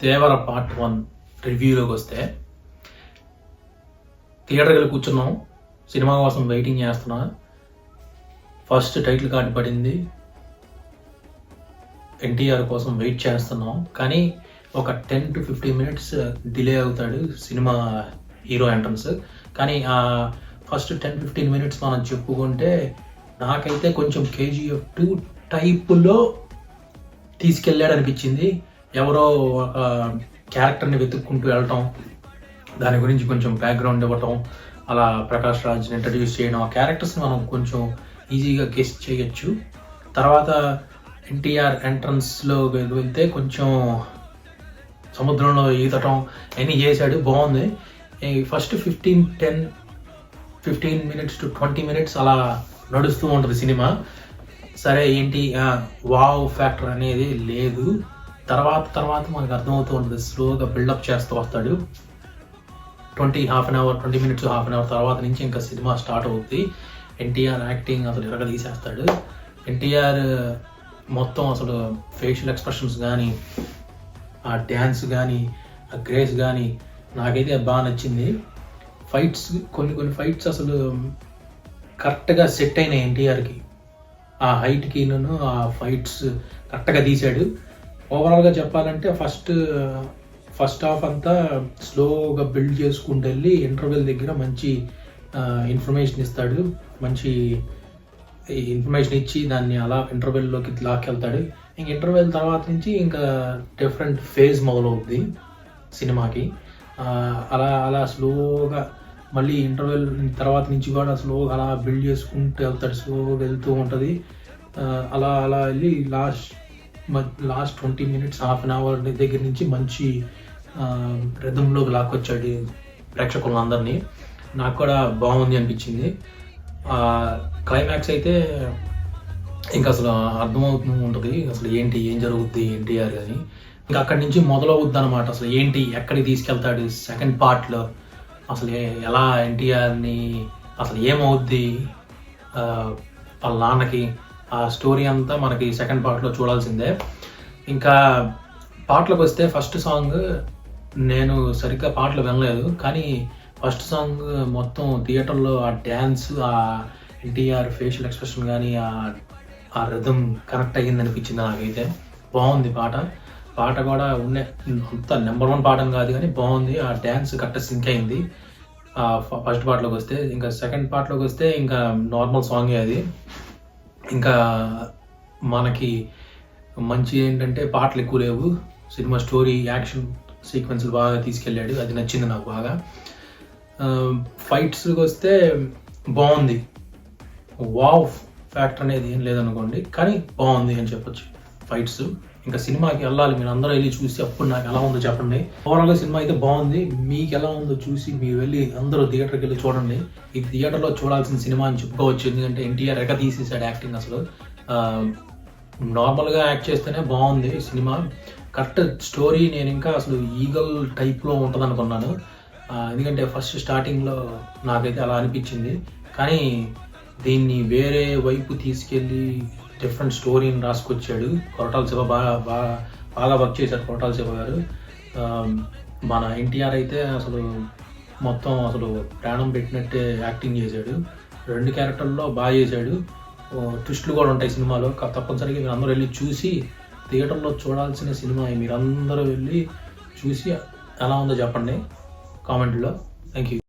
దేవర part 1 రివ్యూలోకి వస్తే, థియేటర్కి వెళ్ళి కూర్చున్నాం, సినిమా కోసం వెయిటింగ్ చేస్తున్నా. ఫస్ట్ టైటిల్ కార్డు పడింది, ఎన్టీఆర్ కోసం వెయిట్ చేస్తున్నాం. కానీ ఒక 10 to 15 minutes డిలే అవుతాడు సినిమా హీరో ఎంట్రన్స్. కానీ ఆ ఫస్ట్ 10-15 minutes మనం చెప్పుకుంటే నాకైతే కొంచెం KGF 2 టైపులో తీసుకెళ్ళాడు అనిపించింది. ఎవరో ఒక క్యారెక్టర్ని వెతుక్కుంటూ వెళ్ళటం, దాని గురించి కొంచెం బ్యాక్గ్రౌండ్ ఇవ్వటం, అలా ప్రకాష్ రాజ్ని ఇంట్రడ్యూస్ చేయడం, ఆ క్యారెక్టర్స్ని మనం కొంచెం ఈజీగా గెస్ చేయొచ్చు. తర్వాత ఎన్టీఆర్ ఎంట్రన్స్లో వెళ్తే కొంచెం సముద్రంలో ఈదటం అన్నీ చేశాడు, బాగుంది. ఫస్ట్ 15 minutes to 20 minutes అలా నడుస్తూ ఉంటుంది సినిమా. సరే ఏంటి వావ్ ఫ్యాక్టర్ అనేది లేదు. తర్వాత మనకు అర్థమవుతూ ఉంటుంది, స్లోగా బిల్డప్ చేస్తూ వస్తాడు. 20 minutes హాఫ్ అన్ అవర్ తర్వాత నుంచి ఇంకా సినిమా స్టార్ట్ అవుతుంది. ఎన్టీఆర్ యాక్టింగ్ అసలు ఎరగ తీసేస్తాడు. ఎన్టీఆర్ మొత్తం అసలు ఫేషియల్ ఎక్స్ప్రెషన్స్ కానీ, ఆ డ్యాన్స్ కానీ, ఆ గ్రేస్ కానీ నాకైతే బాగా నచ్చింది. ఫైట్స్ కొన్ని ఫైట్స్ అసలు కరెక్ట్గా సెట్ అయినాయి ఎన్టీఆర్కి, ఆ హైట్కి ఆ ఫైట్స్ కరెక్ట్గా తీశాడు. ఓవరాల్గా చెప్పాలంటే ఫస్ట్ హాఫ్ అంతా స్లోగా బిల్డ్ చేసుకుంటూ వెళ్ళి ఇంటర్వెల్ దగ్గర మంచి ఇన్ఫర్మేషన్ ఇస్తాడు. మంచి ఇన్ఫర్మేషన్ ఇచ్చి దాన్ని అలా ఇంటర్వెల్లోకి లాక్కెళ్తాడు. ఇంక ఇంటర్వెల్ తర్వాత నుంచి ఇంకా డిఫరెంట్ ఫేజ్ మొదలవుద్ది సినిమాకి. అలా స్లోగా మళ్ళీ ఇంటర్వెల్ తర్వాత నుంచి కూడా స్లోగా అలా బిల్డ్ చేసుకుంటూ వెళ్తాడు, స్లోగా వెళ్తూ ఉంటుంది. అలా వెళ్ళి last 20 minutes half an hour దగ్గర నుంచి మంచి రిథంలోకి లాక్కొచ్చాడు ప్రేక్షకులందరినీ. నాకు కూడా బాగుంది అనిపించింది. క్లైమాక్స్ అయితే ఇంకా అసలు అర్థమవుతూ ఉంటుంది, అసలు ఏం జరుగుద్ది ఎన్టీఆర్ అని. ఇంకా అక్కడి నుంచి మొదలవుద్ది అనమాట. అసలు ఏంటి, ఎక్కడికి తీసుకెళ్తాడు సెకండ్ పార్ట్లో, అసలు ఎలా ఎన్టీఆర్ని అసలు ఏమవుద్ది వాళ్ళ నాన్నకి, ఆ స్టోరీ అంతా మనకి సెకండ్ పార్ట్లో చూడాల్సిందే. ఇంకా పాటలకు వస్తే ఫస్ట్ సాంగ్ నేను సరిగ్గా పాటలు వినలేదు, కానీ ఫస్ట్ సాంగ్ మొత్తం థియేటర్లో ఆ డ్యాన్స్, ఆ ఎన్టీఆర్ ఫేషియల్ ఎక్స్ప్రెషన్ కానీ, ఆ రిథం కనెక్ట్ అయ్యింది అనిపించింది నాకైతే. బాగుంది పాట కూడా అంత నెంబర్ 1 పాట అని కాదు కానీ బాగుంది. ఆ డ్యాన్స్ కరెక్ట్ సింక్ అయింది ఫస్ట్ పార్ట్లోకి వస్తే. ఇంకా సెకండ్ పార్ట్లోకి వస్తే ఇంకా నార్మల్ సాంగే అది. ఇంకా మనకి మంచి ఏంటంటే పాటలు ఎక్కువ లేవు, సినిమా స్టోరీ యాక్షన్ సీక్వెన్స్లు బాగా తీసుకెళ్ళాడు, అది నచ్చింది నాకు బాగా. ఫైట్స్కి వస్తే బాగుంది, వావ్ ఫ్యాక్టర్ అనేది ఏం లేదనుకోండి, కానీ బాగుంది అని చెప్పొచ్చు ఫైట్స్. ఇంకా సినిమాకి వెళ్ళాలి, మీరు అందరూ వెళ్ళి చూసి అప్పుడు నాకు ఎలా ఉందో చెప్పండి. ఓవరాల్గా సినిమా అయితే బాగుంది, మీకు ఎలా ఉందో చూసి మీరు వెళ్ళి అందరూ థియేటర్కి వెళ్ళి చూడండి. ఈ థియేటర్లో చూడాల్సిన సినిమా అని చెప్పుకోవచ్చు, ఎందుకంటే ఎన్టీఆర్ ఎగ తీసేసాడు యాక్టింగ్. అసలు నార్మల్గా యాక్ట్ చేస్తేనే బాగుంది సినిమా. కరెక్ట్ స్టోరీ నేను ఇంకా అసలు ఈగల్ టైప్లో ఉంటుంది అనుకున్నాను, ఎందుకంటే ఫస్ట్ స్టార్టింగ్లో నాకైతే అలా అనిపించింది. కానీ దీన్ని వేరే వైపు తీసుకెళ్ళి డిఫరెంట్ స్టోరీని రాసుకొచ్చాడు కొరటాల శివ. బాగా వర్క్ చేశారు కొరటాల శివ గారు. మన ఎన్టీఆర్ అయితే అసలు మొత్తం అసలు ప్రాణం పెట్టినట్టే యాక్టింగ్ చేశాడు. 2 క్యారెక్టర్లో బాగా చేశాడు. ట్విస్టులు కూడా ఉంటాయి సినిమాలో. తప్పనిసరిగా మీరు అందరూ వెళ్ళి చూసి థియేటర్లో చూడాల్సిన సినిమా. మీరందరూ వెళ్ళి చూసి ఎలా ఉందో చెప్పండి కామెంట్లో. Thank you.